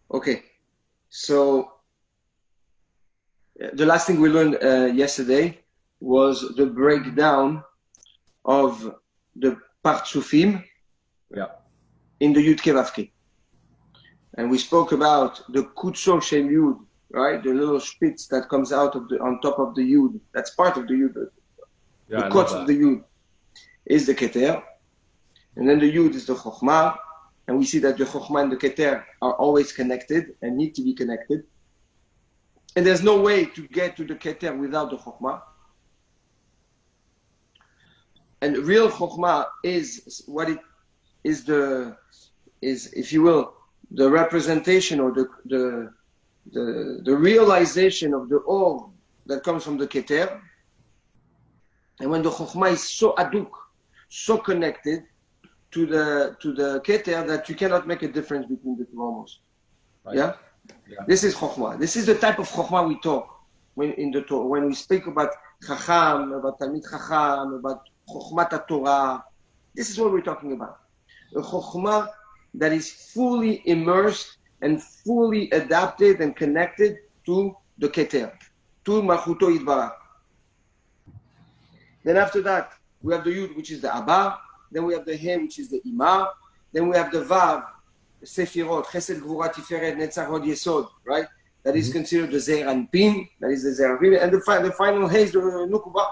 Okay, so the last thing we learned yesterday was the breakdown of the partsufim in the Yud Kevavke. And we spoke about the Kutso Shel Yud, right? The little spitz that comes out of on top of the Yud. That's part of the Yud. The Kutz of the Yud is the Keter. And then the Yud is the Chokhmah. And we see that the Chokhmah and the Keter are always connected and need to be connected. And there's no way to get to the Keter without the Chokhmah. And real Chokhmah is what it is if you will, the representation or the realization of the Or that comes from the Keter. And when the Chokhmah is so aduk, so connected to the Keter that you cannot make a difference between the two almost. Right. Yeah? This is Chokhmah. This is the type of Chokhmah we talk when we speak about Chacham, about Talmid Chacham, about Chokhmat Torah. This is what we're talking about. A Chokhmah that is fully immersed and fully adapted and connected to the Keter, to Malchuto Yitbarach. Then after that, we have the Yud, which is the Abba. Then we have the He, which is the Ima. Then we have the Vav, Sefirot, Chesed, Gvura, Tiferet, Netzach, Hod, Yesod, right? That is considered the Zeir Anpin. That is the Zeir Anpin. And the final He is the Nukubah,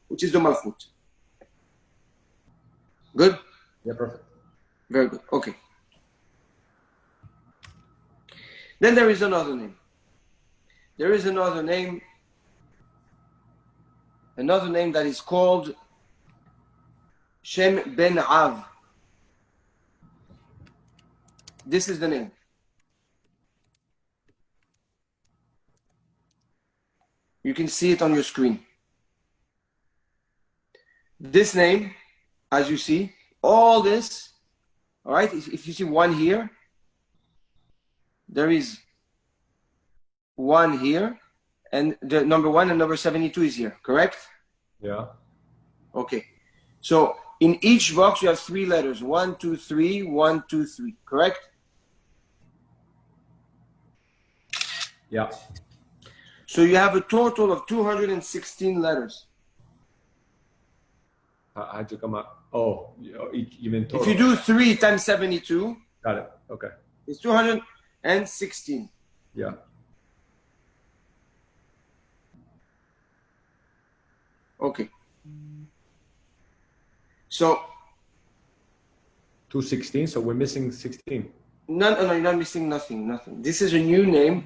which is the Malchut. Good? Yeah, perfect. Very good. Okay. Then there is another name. There is another name that is called Shem Ben Av. This is the name. You can see it on your screen. This name, as you see, all this, all right, if you see one here, there is one here, and the number 1 and number 72 is here, correct? Yeah. Okay. So in each box you have 3 letters. 1, 2, 3, 1, 2, 3, correct? Yeah. So you have a total of 216 letters. How'd you come up? Oh, you mean total. If you do 3 times 72. Got it. Okay. It's 216. Yeah. Okay. So 216, so we're missing 16. No, you're not missing nothing. This is a new name.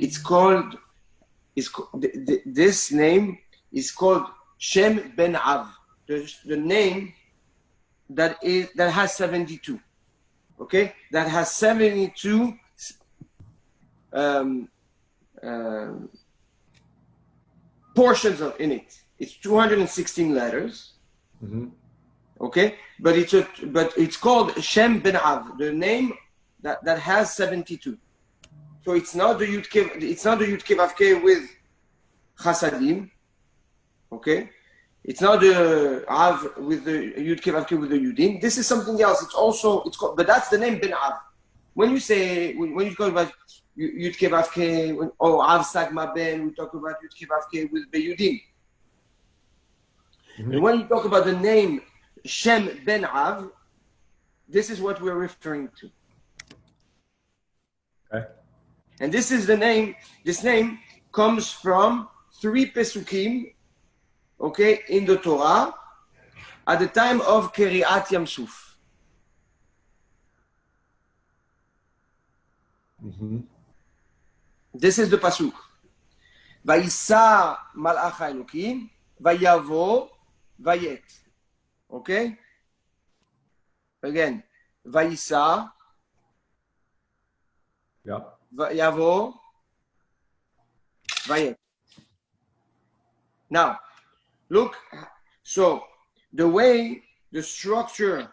This name is called Shem Ben Av. The name that has 72. Okay? That has 72 portions in it. It's 216 letters. Mm-hmm. Okay? But it's called Shem Ben Av. The name that has 72. So it's not the Yud Kevavke with Chasadim. Okay? It's not the Av with the Yud Kevavke with the Yudim. This is something else. It's called, but that's the name Ben Av. When you talk about Yud Kevavke, Av Sagma Ben, we talk about Yud Kevavke with the Yudim. Mm-hmm. And when you talk about the name Shem Ben Av, this is what we're referring to. Okay. And this is the name. This name comes from 3 pesukim, okay, in the Torah at the time of Keriat Yam Suf. Mm-hmm. This is the pasuk. Vayisa malach Elokim, vayavo, vayet. Okay? Again, Vayisa. Yeah. Vayavo, vayet. Now, look, so the structure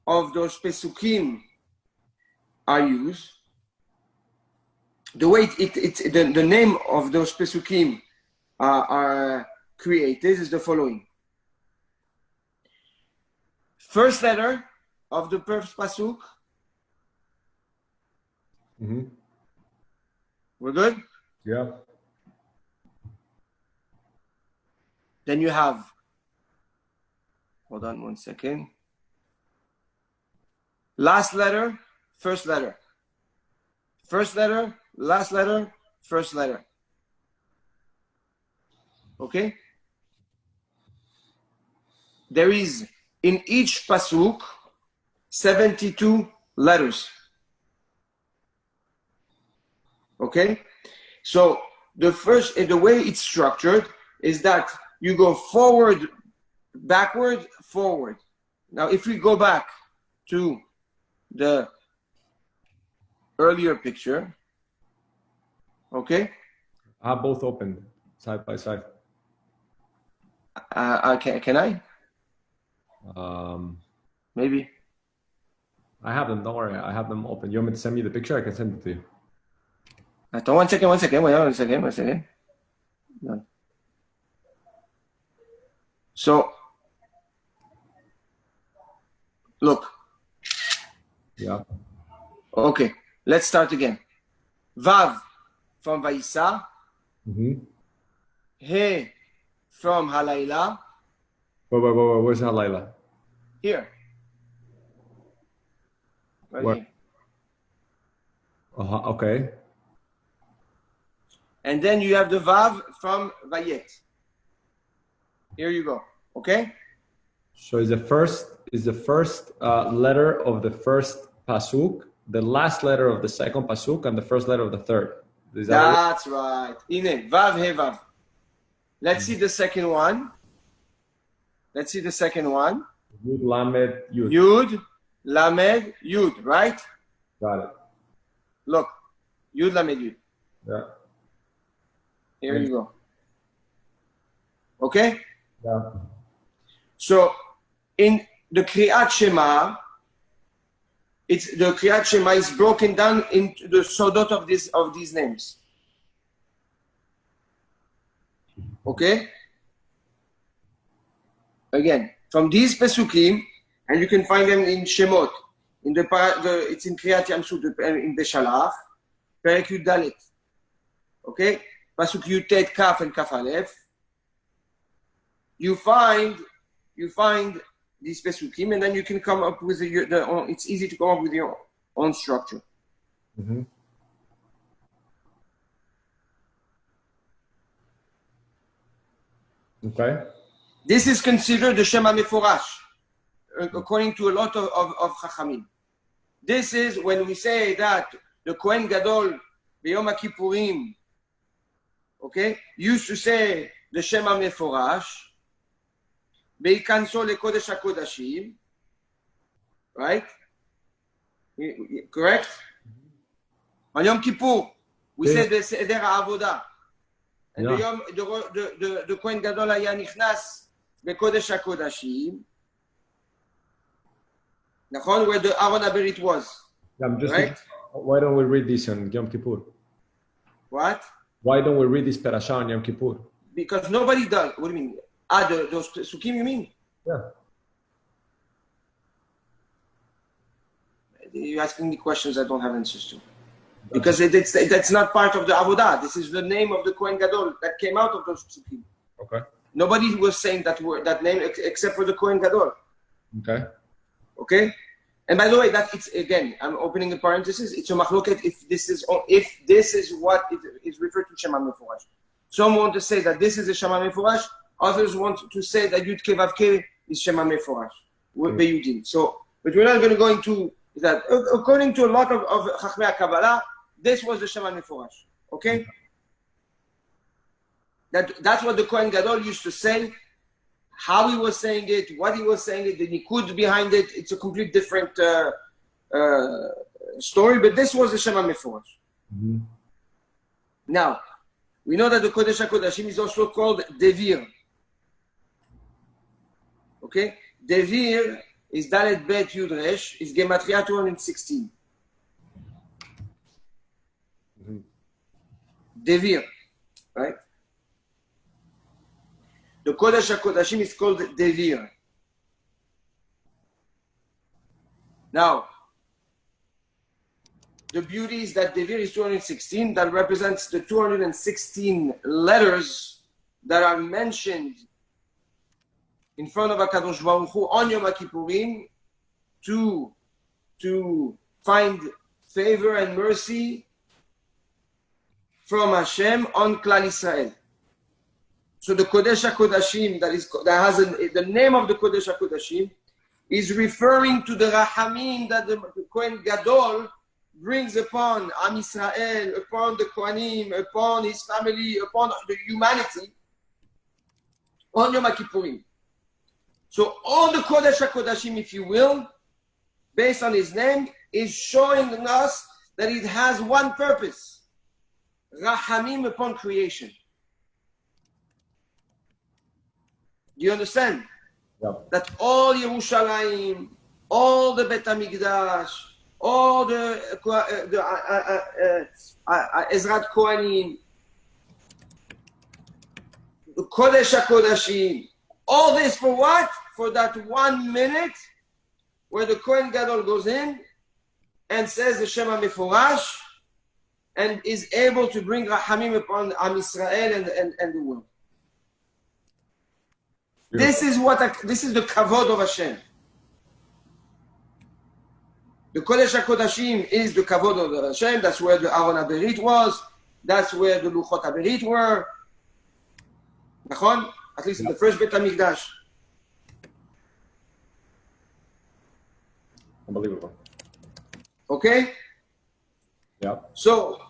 of those pesukim are used, the way the name of those pesukim are created is the following. First letter of the first pasuk, mm-hmm. We're good? Yeah. Then you have, hold on 1 second. Last letter, first letter. First letter, last letter, first letter. Okay? There is in each pasuk 72 letters. Okay? So the way it's structured is that you go forward, backward, forward. Now, if we go back to the earlier picture, okay? I have both open side by side. Can I? Maybe. I have them. Don't worry. I have them open. You want me to send me the picture? I can send it to you. One second. Wait, 1 second. 1 second. No. So, look. Yeah. Okay, let's start again. Vav from Vaisa. Mm-hmm. He from Halayla. Wait. Where's Halayla? Here. Right Where? here. Okay. And then you have the Vav from Vayet. Here you go. Okay? So is the first letter of the first pasuk, the last letter of the second pasuk, and the first letter of the third. Is that That's right. Ine, Vav, He, Vav. Let's see the second one. Yud, Lamed, Yud. Yud, Lamed, Yud, right? Got it. Look. Yud, Lamed, Yud. Yeah. Here you go. Okay? Yeah. So, in the Kriyat Shema, the Kriyat Shema is broken down into the sodot of these names. Okay? Again, from these pesukim, and you can find them in Shemot, it's in Kriyat Yamsut, in Beshalach, Perek Yud Dalet. Okay? Pasuk Yud Tet Kaf and Kaf Aleph. You find these pesukim, and then you can come up with it's easy to come up with your own structure. Mm-hmm. Okay. This is considered the Shema Meforash, according to a lot of Chachamim. This is when we say that the Kohen Gadol, B'Yom HaKippurim, okay, used to say the Shema Meforash, Be'ikanso lekodesh hakodashim, right? Correct? On Yom Kippur, we said the Seder HaAvodah. And the Kohen Gadol היה נכנס בקודש הקודשים, נכון? Where the Aaron HaBerit was. Yeah, right? Why don't we read this on Yom Kippur? What? Why don't we read this parasha on Yom Kippur? Because nobody does. What do you mean? Those Sukim, you mean? Yeah. You're asking me questions I don't have answers to. Because that's not part of the Avodah. This is the name of the Kohen Gadol that came out of those Sukim. Okay. Nobody was saying that name except for the Kohen Gadol. Okay. Okay? And by the way, that it's again, I'm opening a parenthesis. It's a machloket if this is what it is referred to Shema Meforash. Some want to say that this is a Shema Meforash. Others want to say that Yud Ke Vav Ke is Shema Meforash. Beyudin. So, but we're not going to go into that. According to a lot of Chachmei Kabbalah, this was the Shema Meforash. Okay? That's what the Kohen Gadol used to say. How he was saying it, what he was saying it, the nikud behind it, it's a complete different story, but this was the Shema Meforash. Mm-hmm. Now, we know that the Kodesh HaKodashim is also called Devir. Okay? Devir is Dalet Bet Yud Resh, is Gematria 216. Mm-hmm. Devir, right? The Kodesh HaKodashim is called Devir. Now, the beauty is that Devir is 216. That represents the 216 letters that are mentioned in front of HaKadosh Baruch Hu on Yom Kippurim to find favor and mercy from Hashem on Klal Israel. So the Kodesh HaKodashim, that has the name of the Kodesh HaKodashim, is referring to the Rahamim that the Kohen Gadol brings upon Am Yisrael, upon the Kohanim, upon his family, upon the humanity on Yom Kippurim. So all the Kodesh HaKodashim, if you will, based on his name, is showing us that it has one purpose: Rahamim upon creation. Do you understand? Yep. That all Yerushalayim, all the Bet HaMikdash, all the Ezrat Kohanim, the Kodesh HaKodashim, all this for what? For that 1 minute where the Kohen Gadol goes in and says the Shema Meforash and is able to bring Rahamim upon Am Yisrael and the world. This is the kavod of Hashem. The Kodesh HaKodashim is the kavod of Hashem. That's where the Aron HaBerit was. That's where the Luchot HaBerit were. Nachon? At least in the first Beit HaMikdash. Unbelievable. Okay? Yeah. So,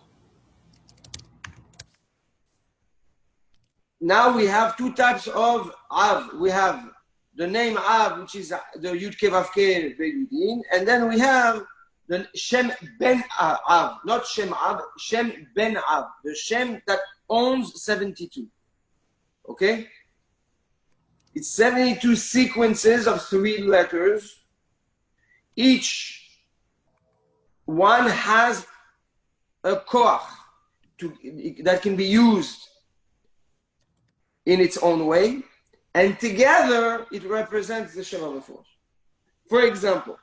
now we have two types of Av. We have the name Av, which is the Yud Ke Vav Ke Yudin, and then we have the Shem Ben Av, not Shem Av, Shem Ben Av, the Shem that owns 72. Okay? It's 72 sequences of 3 letters. Each one has a koach that can be used in its own way, and together it represents the Shema Meforash. For example,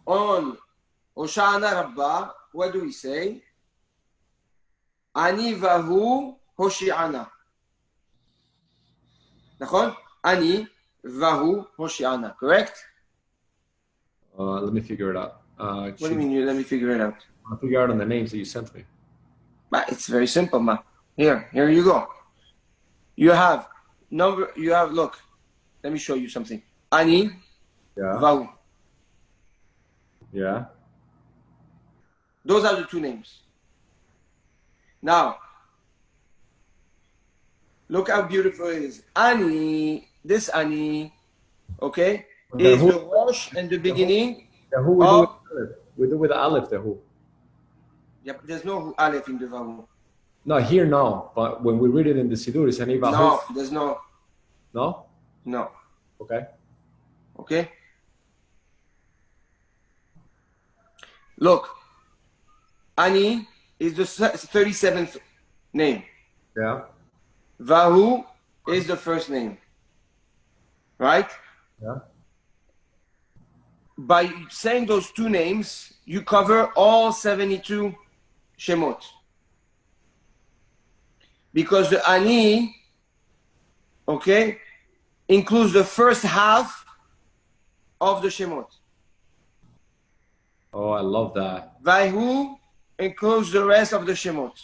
on Hoshana Rabbah, what do we say? Ani vahu Hoshi'ana. Nachon? Ani vahu Hoshi'ana. Correct? Let me figure it out. What do you mean? Let me figure it out. I'll figure out on the names that you sent me. But it's very simple, ma. Here you go. You have, look, let me show you something. Ani, Yeah. Vahu. Yeah. Those are the 2 names. Now, look how beautiful it is. Ani, this Ani, okay, is the Rosh and the beginning The who we do with Aleph. We do with the Aleph, the who. Yeah, but there's no Aleph in the Vahu. No, here no. But when we read it in the Siddur, it's an Ivahu. No, there's no. No? No. Okay. Okay? Look, Ani is the 37th name. Yeah. Vahu is the first name. Right? Yeah. By saying those 2 names, you cover all 72 Shemot. Because the Ani, okay, includes the first half of the Shemot. Oh, I love that. Vahu includes the rest of the Shemot.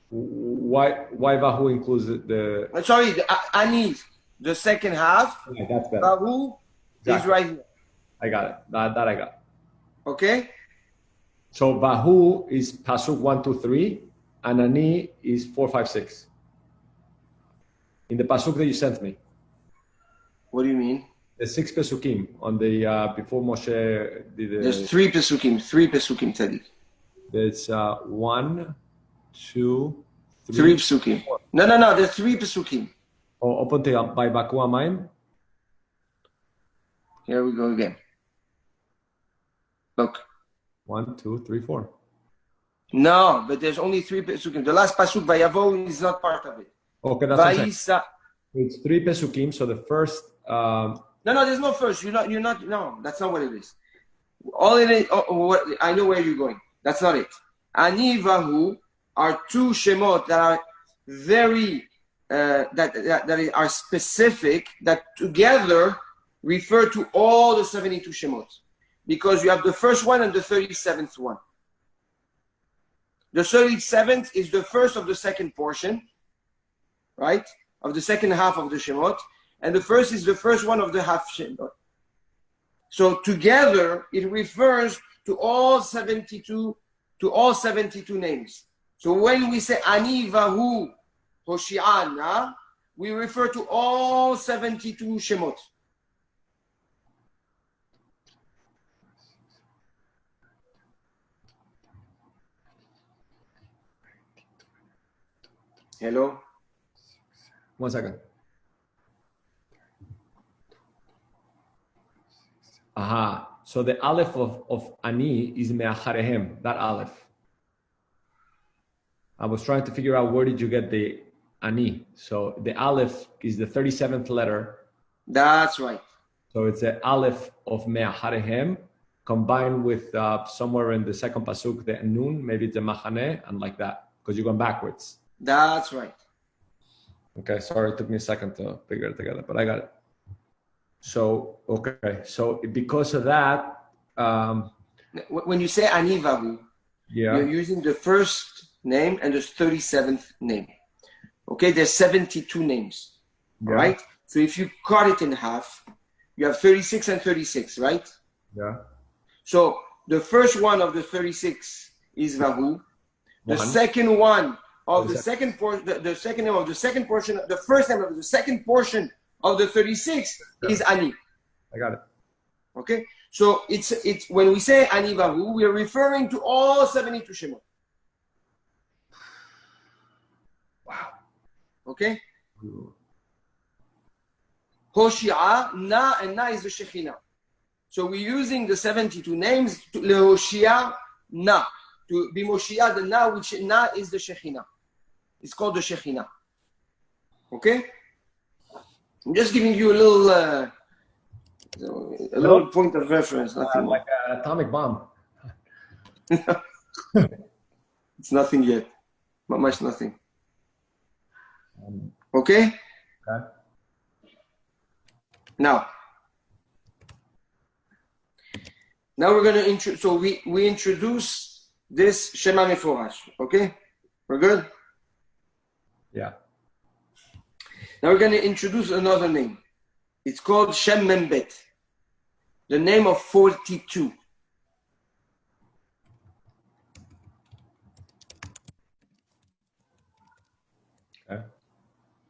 Why Vahu includes the Sorry, the Ani, the second half. Yeah, that's better. Vahu is Exactly. right here. I got it. That I got. Okay? So Vahu is Pasuk 1, 2, 3, and Ani is 4, 5, 6. In the Pasuk that you sent me, What do you mean? the 6 Pesukim on the before Moshe did the. There's 3 Pesukim, Teddy. There's 1, 2, 3 Pesukim. No, there's 3 Pesukim. Oh, open to by Baku Amayim. Here we go again. Look. 1, 2, 3, 4. No, but there's only 3 Pesukim. The last Pasuk, Vayavo, is not part of it. Okay, that's what I'm saying. Vayisa. It's 3 Pesukim. So the first. No, there's no first. You're not. No, that's not what it is. All in it, I know where you're going. That's not it. Ani vahu are two shemot that are very that are specific, that together refer to all the 72 shemot, because you have the first one and the 37th one. The 37th is the first of the second portion, right, of the second half of the shemot, and the first is the first one of the half shemot. So together it refers to all 72 names. So when we say Ani vahu Hoshi'ana, we refer to all 72 shemot. Hello? 1 second. Aha. So the aleph of Ani is me'acharehem, that aleph. I was trying to figure out where did you get the Ani. So the aleph is the 37th letter. That's right. So it's the aleph of me'acharehem combined with somewhere in the second pasuk, the nun, maybe it's the machaneh, and like that, because you're going backwards. That's right. Okay, sorry, it took me a second to figure it together, but I got it. So, okay, so because of that, when you say Ani vahu, you're using the first name and the 37th name. Okay, there's 72 names, right? So if you cut it in half, you have 36 and 36, right? Yeah. So the first one of the 36 is vahu. The second one of the second portion, the second name of the second portion, the first name of the second portion of the 36 is Ani. I got it. Okay, so it's when we say Ani vahu, we are referring to all 72 shemot. Wow. Okay. Hoshi'a, Na, and Na is the Shekhinah. So we're using the 72 names to Lehoshia Na, to be Moshia the Na, which Na is the Shekhinah. It's called the Shekhinah. Okay? I'm just giving you a little point of reference. Nothing like an atomic bomb. It's nothing yet. Not much nothing. Okay? Okay. Now we're going to introduce, so we introduce this Shema Meforash, okay? We're good? Yeah. Now we're going to introduce another name. It's called Shem Membet, the name of 42. Okay.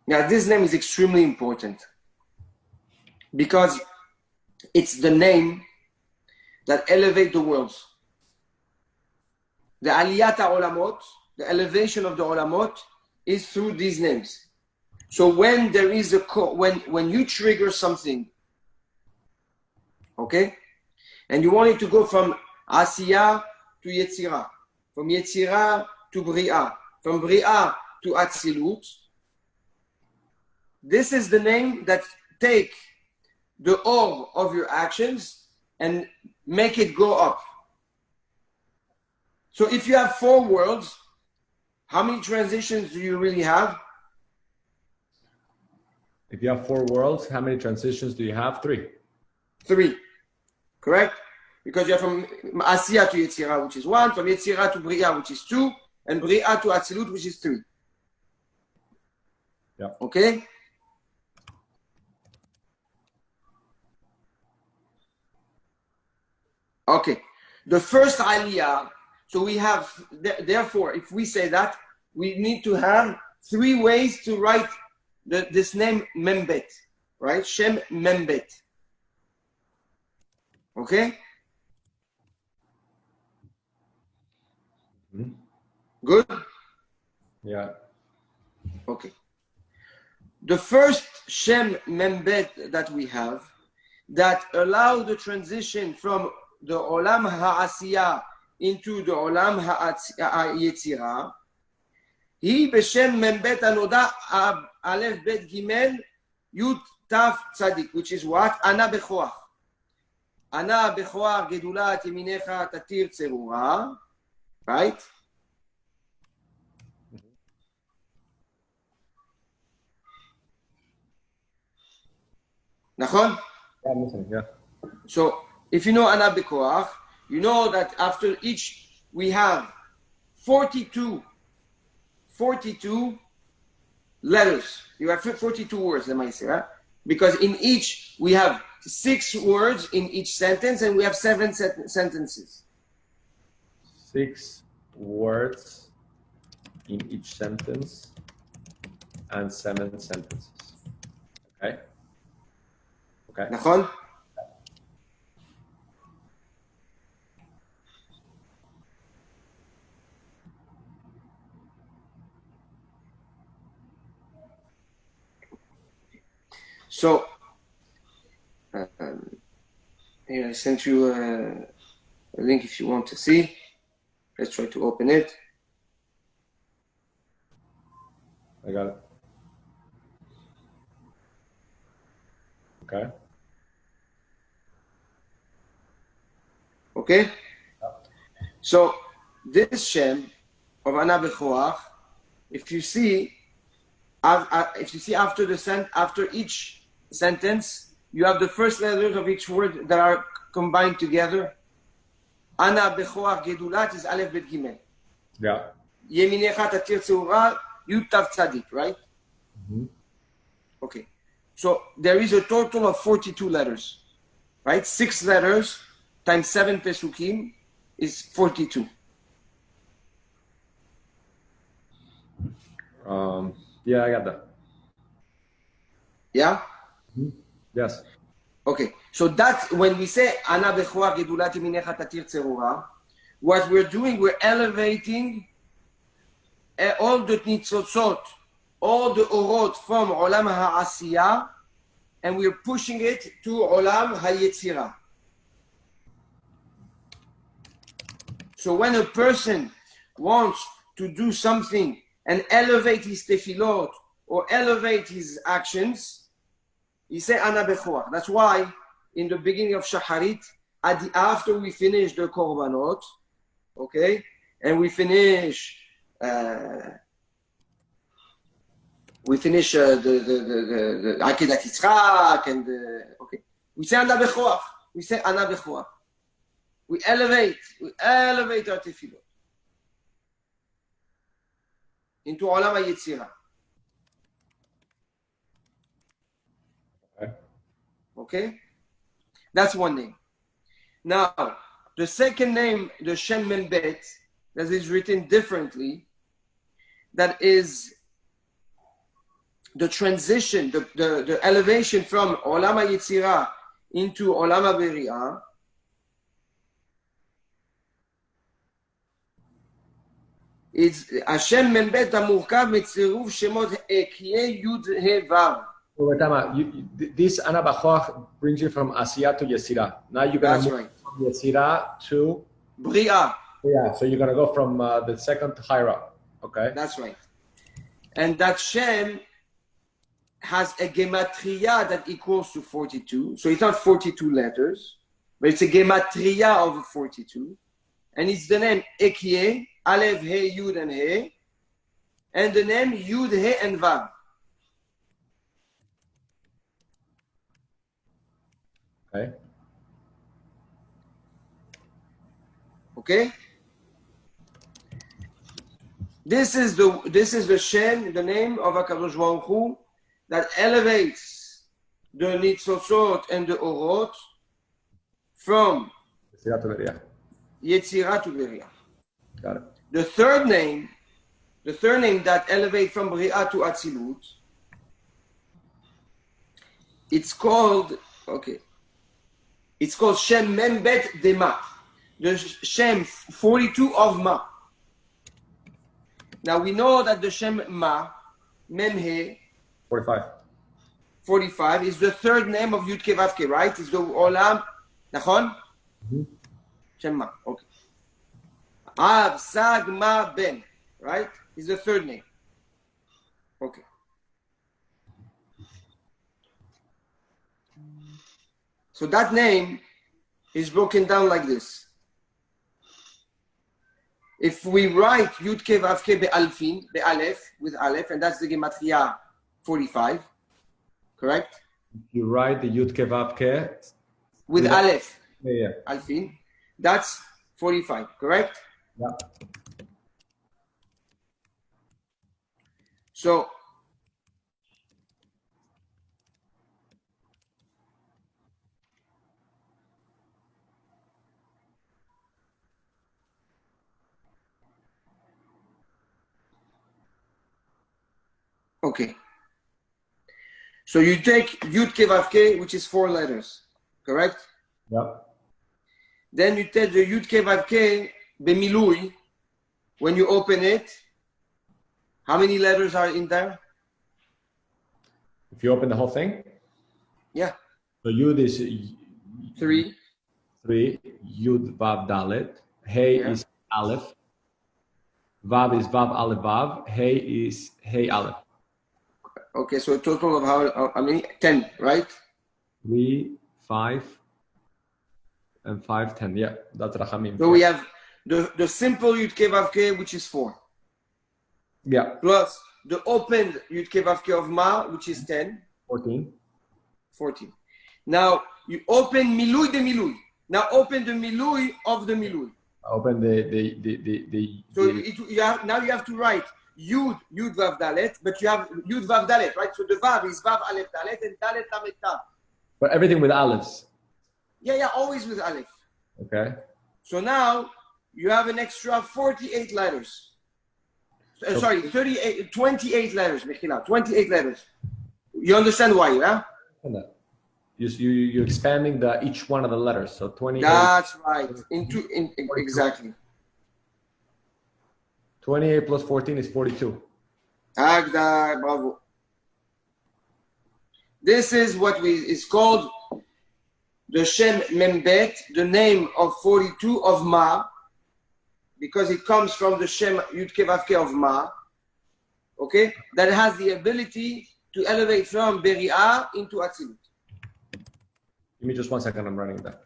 Now this name is extremely important because it's the name that elevate the worlds. The Aliyat HaOlamot, the elevation of the Olamot, is through these names. So when there is when you trigger something, okay, and you want it to go from Asiya to Yetzirah, from Yetzirah to Bri'ah, from Bri'ah to Atzilut, this is the name that take the or of your actions and make it go up. So if you have 4 worlds, how many transitions do you really have? If you have 4 worlds, how many transitions do you have? 3. 3, correct? Because you have from Asiya to Yetzirah, which is 1, from Yetzirah to Bri'ah, which is 2, and Bri'ah to Atzilut, which is 3. Yeah. Okay? Okay. The first Aliyah, so we have, therefore, if we say that, we need to have 3 ways to write this name Membet, right? Shem Membet. Okay? Mm-hmm. Good? Yeah. Okay. The first Shem Membet that we have that allow the transition from the Olam Ha'asiyah into the Olam Ha'yetzirah, he Beshem Membet Anoda Aleph Bet Gimel Yud Taf Tzadik, which is what? Ana Bechoach. Ana בכוח גדולת ימיניך תתיר צרורה, right? נכון? Yeah, I'm listening, yeah. So if you know Ana בכוח, you know that after each we have 42 letters. You have 42 words, let me say, right? Because in each we have 6 words in each sentence, and we have 7 sentences. 6 words in each sentence and 7 sentences. Okay. Okay. נכון? So, here I sent you a link if you want to see. Let's try to open it. I got it. Okay. Okay? So, this Shem of Ana Bechoach, if you see after each sentence, you have the first letters of each word that are combined together. Ana Bechoach Gedulat is Aleph Bet Gimel. Yeah. Yeminecha Tatir Tzura Yud Tav Tzadik, right? Mm-hmm. Okay. So there is a total of 42 letters, right? 6 letters times 7 pesukim is 42. Yeah, I got that. Yeah? Mm-hmm. Yes. Okay. So that's when we say Ana Bechoach Gedulat Yeminecha Tatir Tzura, what we're doing, we're elevating all the nitzotzot, all the orot from Olam HaAsiya, and we're pushing it to Olam HaYetzira. So when a person wants to do something and elevate his tefillot or elevate his actions, he say Ana Bechoach. That's why in the beginning of Shacharit, after we finish the korbanot, okay, and we finish the Akedat Yitzchak and okay, we say Ana Bechoach. We say Ana Bechoach. We elevate our tefillot into Olam HaYetzira. Okay? That's one name. Now, the second name, the Shem Mem Bet, that is written differently, that is the transition, the elevation from Olam HaYetzira into Olam HaBeriah. It's Hashem Mem Bet המורכב מצירוף שמות Ekyeh Yud He Vav. Over time, this Ana Bechoach brings you from Asiya to Yetzirah. Now you're going to move right. from Yetzirah to Bria. Yeah. So you're going to go from the second higher up. Okay. That's right. And that Shem has a gematria that equals to 42. So it's not 42 letters, but it's a gematria of 42. And it's the name Ekyeh, Aleph, He, Yud, and He. And the name Yud, He, and Vav. Okay. Okay? This is the Shem, the name of HaKadosh Baruch Hu, that elevates the Nitzotzot and the Orot from Yetzirah to Beriah. Yetzirah to Beriah. Got it. The third name that elevates from Beriah to Atzilut, it's called Shem Mem Bet Dema, the Shem 42 of Ma. Now we know that the Shem Ma, Mem He, 45 is the third name of Yud Ke Vav Ke, right? It's the Olam, Nachon? Mm-hmm. Shem Ma, okay. Av, Sag, Ma, Ben, right? Is the third name. Okay. So that name is broken down like this. If we write Yud Ke Vav Ke Be'alfin, Be'alef, with Aleph, and that's the Gematria 45, correct? You write the Yud Ke Vav Ke With Aleph, yeah. Alfin, that's 45, correct? Yeah. So, okay. So you take Yud Ke Vav Ke, which is 4 letters, correct? Yeah. Then you take the Yud Ke Vav Ke Bemilui. When you open it, how many letters are in there? If you open the whole thing, Yeah. so Yud is 3. 3, Yud Vav Dalet, Hey Yeah. is Aleph, Vav is Vav Aleph Vav, Hey is Hey Aleph. Okay, so a total of how many? 10, right? 3, 5, and 5, 10. Yeah, that's Rachamim. So we have the simple Yud Ke Vav Ke, which is 4. Yeah. Plus the opened Yud Ke Vav Ke of Ma, which is 10. 14. 14. Now you open Milui de Milui. Now open the Milui of the Milui. Open So now you have to write Yud Vav Dalet, but you have Yud Vav Dalet, right? So the Vav is Vav Aleph Dalet and Dalet Lamed Tav. but everything with Alephs. Yeah, always with Aleph. Okay. So now you have an extra 48 letters. Sorry, 28 letters, Mechila, 28 letters. You understand why, yeah? You're expanding each one of the letters. So 28. That's right. Exactly. 28 plus 14 is 42. Agda, bravo. This is what is called the Shem Membet, the name of 42 of Ma, because it comes from the Shem Yud Ke Vav Ke of Ma, okay? That has the ability to elevate from Beri'ah into Atzilut. Give me just 1 second, I'm running that.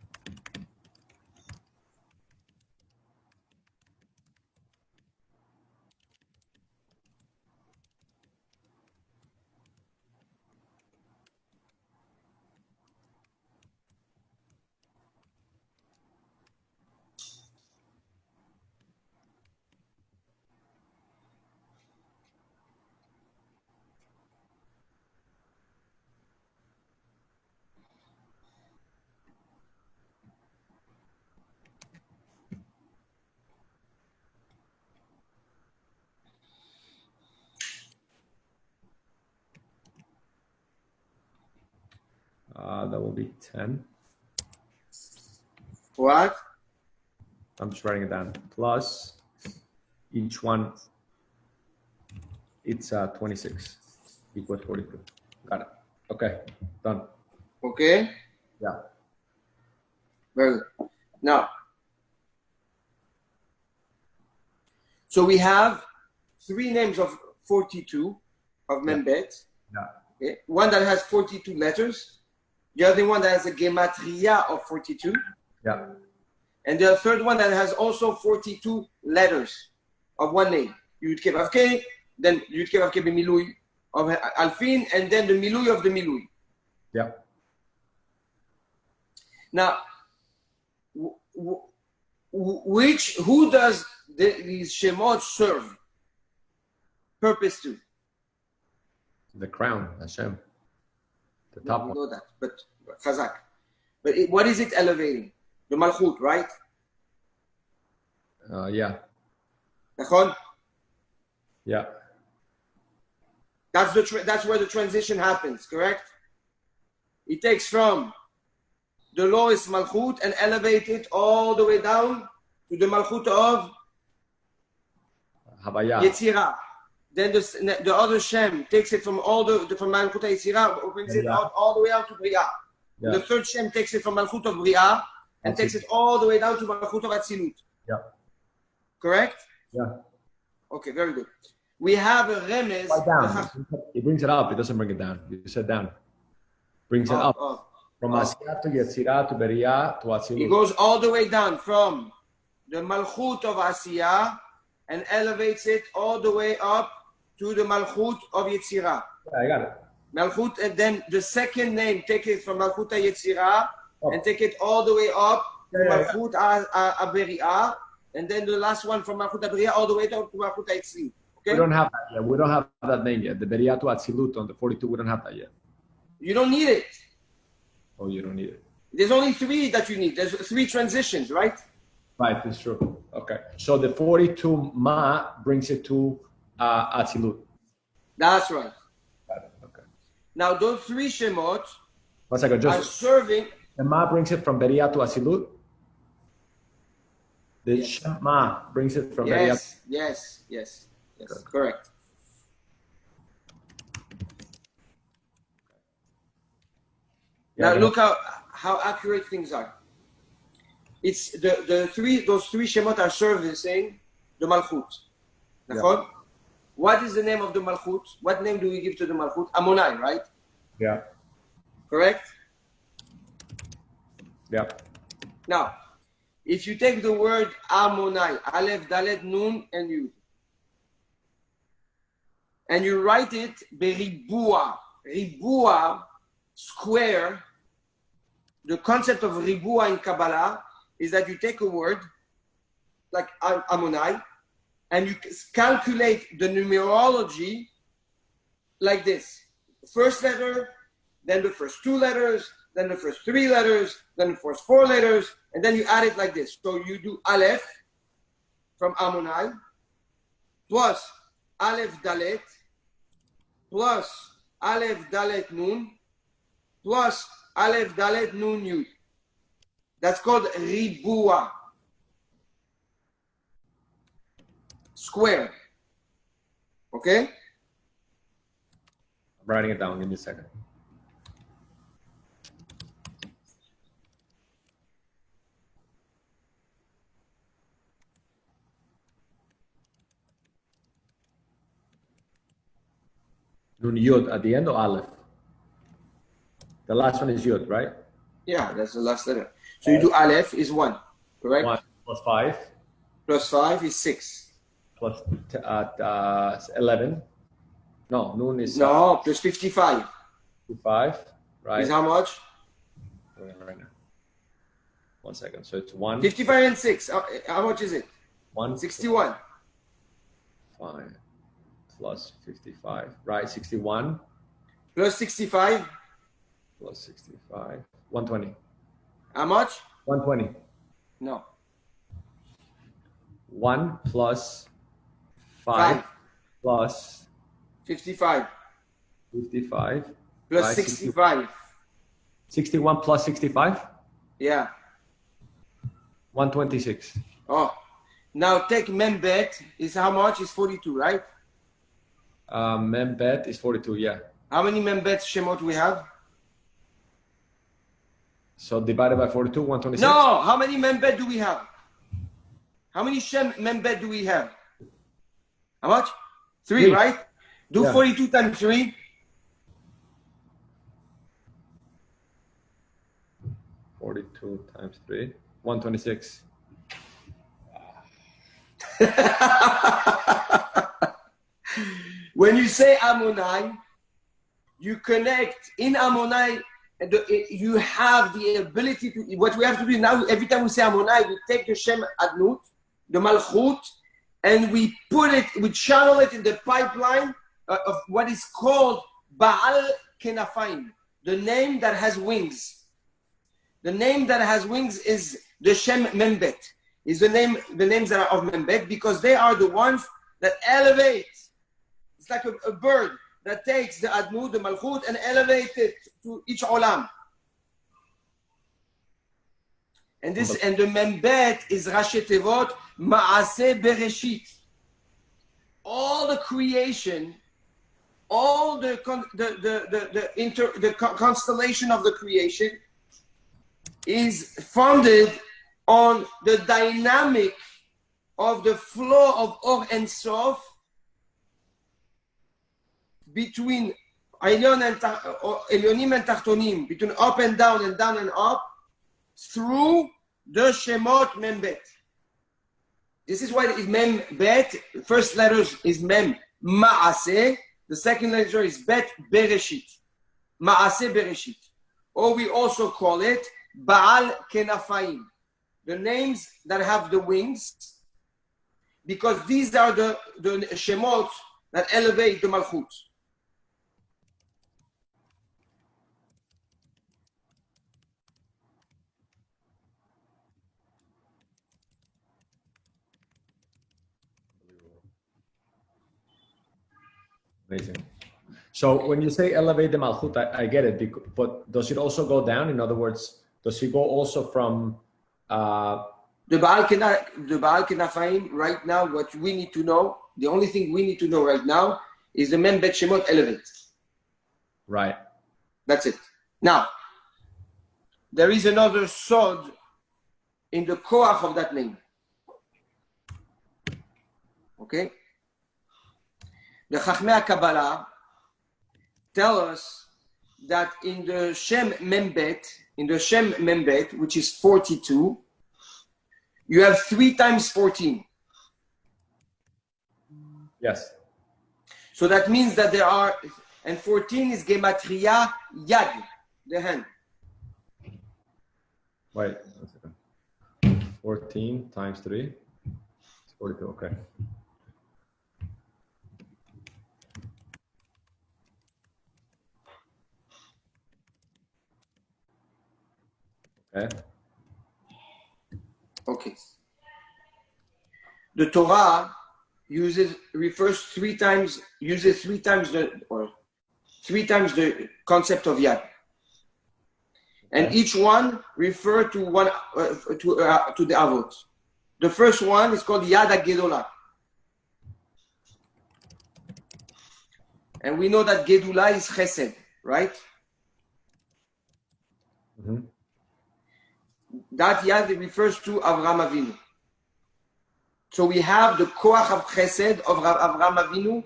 That will be 10. What? I'm just writing it down. Plus each one, it's 26 equals 42. Got it. Okay, done. Okay? Yeah. Very good. Now, so we have 3 names of 42 of Membet. Yeah. Okay? One that has 42 letters. The other one that has a gematria of 42. Yeah. And the third one that has also 42 letters of one name. Yud Ke Vav Ke, then Yud Ke Vav Ke B'Milui of Alfin, and then the Milui of the Milui. Yeah. Now, who does these Shemot serve? Purpose to? The crown, Hashem. The top We one. know that, but Chazak. But what is it elevating? The Malchut, right? Yeah. Nachon? Yeah. That's where the transition happens, correct? It takes from the lowest Malchut and elevate it all the way down to the Malchut of Havaya. Yetzirah. Then the other Shem takes it from from Malchut Yetzirah, opens it out all the way out to Briah. Yeah. The third Shem takes it from Malchut of Briah and takes it all the way down to Malchut of Atzilut. Yeah. Correct? Yeah. Okay, very good. We have a remez. Down. He brings it up. It doesn't bring it down. You said down. Brings it up. From Asiyah to Yetzirah to Beriyah to It Atzilut. goes all the way down from the Malchut of Asiyah and elevates it all the way up to the Malchut of Yetzirah. Yeah, I got it. Malchut, and then the second name, take it from Malchut Yetzirah and take it all the way up to Malchut Beriyah, and then the last one from Malchut Beriyah all the way down to Malchut Yetzirah. Okay? We don't have that yet. We don't have that name yet. The Beriyah to Atzilut on the 42, we don't have that yet. You don't need it. Oh, you don't need it. There's only 3 that you need. There's 3 transitions, right? Right, it's true. Okay. So the 42 Ma brings it to Atzilut. That's right. Got it. Okay. Now those 3 Shemot 1 second. are Just serving. the Ma brings it from Beriyah to Atzilut. The Shem Ma brings it from Beriyah. Yes. Good. Correct. Yeah, Now look how accurate things are. It's those 3 Shemot are servicing the Malchut. Yeah. What is the name of the Malchut? What name do we give to the Malchut? Ammonai, right? Yeah. Correct? Yeah. Now, if you take the word Ammonai, Aleph, Dalet, Nun, and Yud, and you write it beribua, ribua, square, the concept of ribua in Kabbalah is that you take a word like Ammonai and you calculate the numerology like this. First letter, then the first 2 letters, then the first 3 letters, then the first 4 letters, and then you add it like this. So you do Aleph from Ammonai plus Aleph Dalet plus Aleph Dalet Nun plus Aleph Dalet Nun Yud. That's called Ribua. Square. Okay? I'm writing it down. Give me a second. Nun Yud at the end or Aleph? The last one is Yud, right? Yeah, that's the last letter. So you do Aleph is 1, correct? 1 plus 5 Plus 5 is 6. plus 11. No, Nun is No, plus 55. 5, right? Is how much? Right now. 1 second. So it's 1. 55 and 6. How much is it? 1. 61. 5 plus 55, right? 61 Plus 65. plus 65. 120. How much? 120. No. 1 plus 5 5. plus 55. 55. Plus right? 65. 61 plus 65? Yeah. 126. Oh. Now take Membet is how much? Is 42, right? Membet is 42, yeah. How many Membet Shemot we have? So divided by 42, 126? No, how many Membet do we have? How many Membet do we have? How much? 3, 3. right? Do Yeah. 42 times 3. 42 times 3, 126. When you say Ammonai, you connect in Ammonai, and you have the ability to. What we have to do now, every time we say Ammonai, we take the Shem Adnut, the Malchut, and we channel it in the pipeline of what is called Baal Kenafaim, the name that has wings. The name that has wings is the Shem Membet. Is the names that are of Membet, because they are the ones that elevate. It's like a bird that takes the Admud, the Malchut, and elevates it to each Olam. And the Membet is Rashi Tevot Ma'aseh Bereshit. All the creation, all the constellation of the creation is founded on the dynamic of the flow of Or and Sof between Elyonim and Tachtonim, between up and down and up, through the Shemot Mem Bet. This is why it is Mem Bet. First letter is Mem Ma'aseh. The second letter is Bet Bereshit. Ma'aseh Bereshit. Or we also call it Baal Kenafaim. The names that have the wings, because these are the Shemot that elevate the Malchut. Amazing. So when you say elevate the Malchut, I get it, but does it also go down? In other words, does it go also from... The Baal Kenafaim, right now, what we need to know, the only thing we need to know right now is the Mem Bet Shemot elevate. Right. That's it. Now, there is another sod in the koach of that name. Okay? The Chachmei Kabbalah tell us that in the Shem Membet, which is 42, you have 3 times 14. Yes. So that means that there are, and 14 is Gematria Yad, the hand. Wait, 1 second. 14 times 3 is 42, okay. Okay. Okay. The Torah uses three times the concept of Yad, and each one refer to to the Avot. The first one is called Yad HaGedolah, and we know that Gedulah is Chesed, right? Mm-hmm. That Yad refers to Avraham Avinu. So we have the Koach of Chesed of Avraham Avinu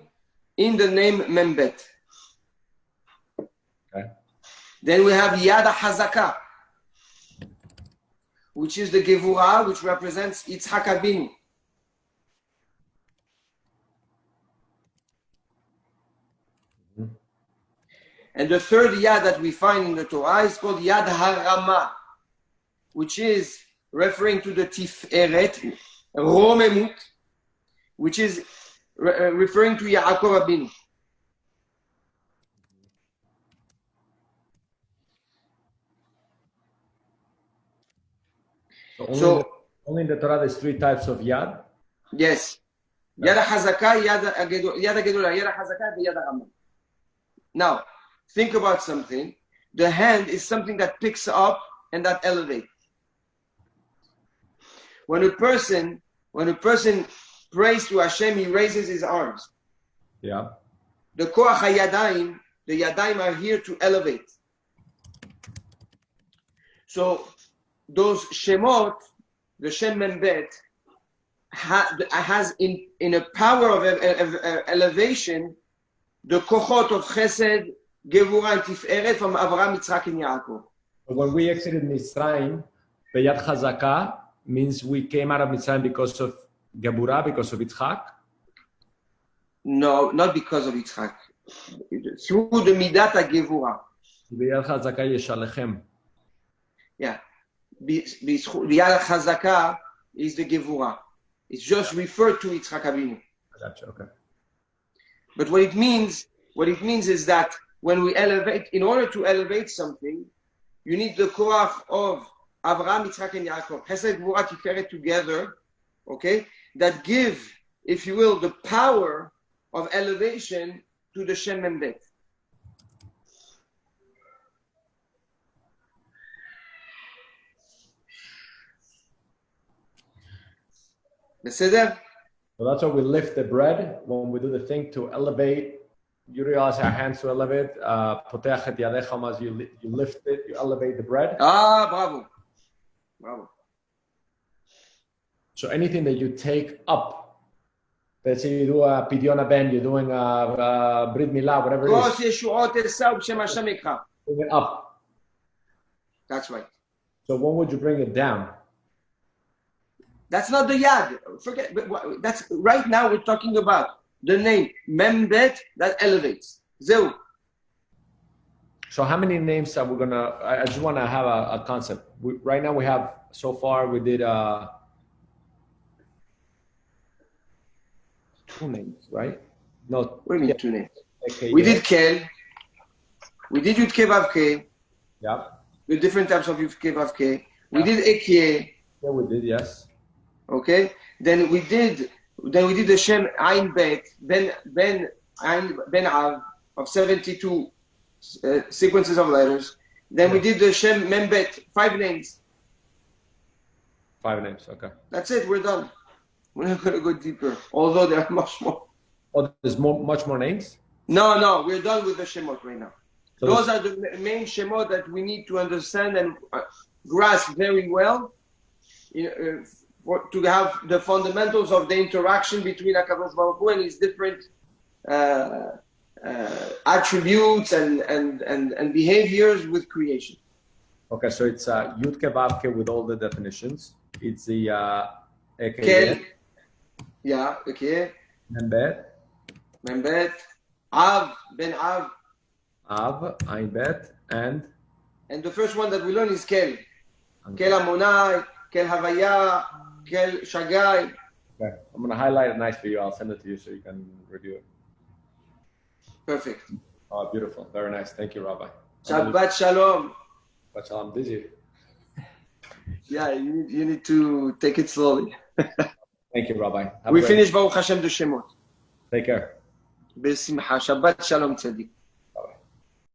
in the name Membet. Okay. Then we have Yad HaZakah, which is the Gevurah, which represents Yitzhak Avinu. Mm-hmm. And the third Yad that we find in the Torah is called Yad HaRamah, which is referring to the Tiferet, Romemut, which is referring to Yaakov Abinu. So only in the Torah there's 3 types of Yad? Yes. Yad HaZakah, Yad HaGedolah, Yad HaZakah, and Yad HaRamah. Now, think about something. The hand is something that picks up and that elevates. When a person prays to Hashem, he raises his arms. Yeah. The Koach HaYadayim, the Yadayim are here to elevate. So those Shemot, the Shem Membet, has in a power of elevation the Kochot of Chesed, Gevurah, and Tiferet from Avraham, Yitzchak, and Yaakov. When we exited Mitzrayim, the Yad Chazakah means we came out of Mitzrayim because of Geburah, because of Yitzchak? No, not because of Yitzchak. Through the Midat HaGevurah. The Yad Chazakah Yeshalechem. Yeah. The Yad HaZakah is the Gevurah. It's just referred to Yitzchak Avinu. Gotcha, okay. But what it means is that when we elevate, in order to elevate something, you need the koach of Avraham, Yitzchak, and Yaakov, Chesed, Gevurah, Tiferet together, okay, that give, if you will, the power of elevation to the Shem Membet. Beseder? So that's why we lift the bread when we do the thing to elevate. You realize our hands to elevate. Poteach et yadecha, as you lift it, you elevate the bread. Ah, bravo. Bravo. So anything that you take up Let's say you do a Pidyon Ben, you're doing a Brit Milah, whatever it כוס is. ישועות אשא ובשם השם יקרא. Bring it up. That's right. So when would you bring it down? That's not the yad. Forget. That's right now. We're talking about the name Membet that elevates. Zeu. So how many names are we gonna? I just want to have a concept. Right now we have so far we did 2 names, right? No. What do you mean 2 names? Okay, We did Kel. We did Yud Ke Vav Ke. Yeah. With different types of Yud Ke Vav Ke. We did Ekie. Yeah, we did. Yes. Okay. Then we did the Shem Ain Bet Ben Av of 72 sequences of letters. Then we did the Shem Membet 5 names. 5 names. Okay. That's it. We're done. We're not going to go deeper. Although there are much more. Oh, there's much more names. No. We're done with the Shemot right now. So those are the main Shemot that we need to understand and grasp very well. To have the fundamentals of the interaction between HaKadosh Baruch Hu and his different attributes and behaviors with creation. Okay, so it's Yud Ke Vav Ke with all the definitions. It's the Kel, yeah, okay. Membet, Av, Ben Av. Av, Ain Bet, and the first one that we learn is Kel. Kel Emuna, Kel Havaya, Kel Shagai. Okay, I'm going to highlight it nice for you. I'll send it to you so you can review it. Perfect. Oh, beautiful. Very nice. Thank you, Rabbi. Shabbat Shalom. Shabbat Shalom. Did you? Yeah, you need to take it slowly. Thank you, Rabbi. We finish Baruch Hashem the Shemot. Take care. Besimcha. Shabbat Shalom Tzadik.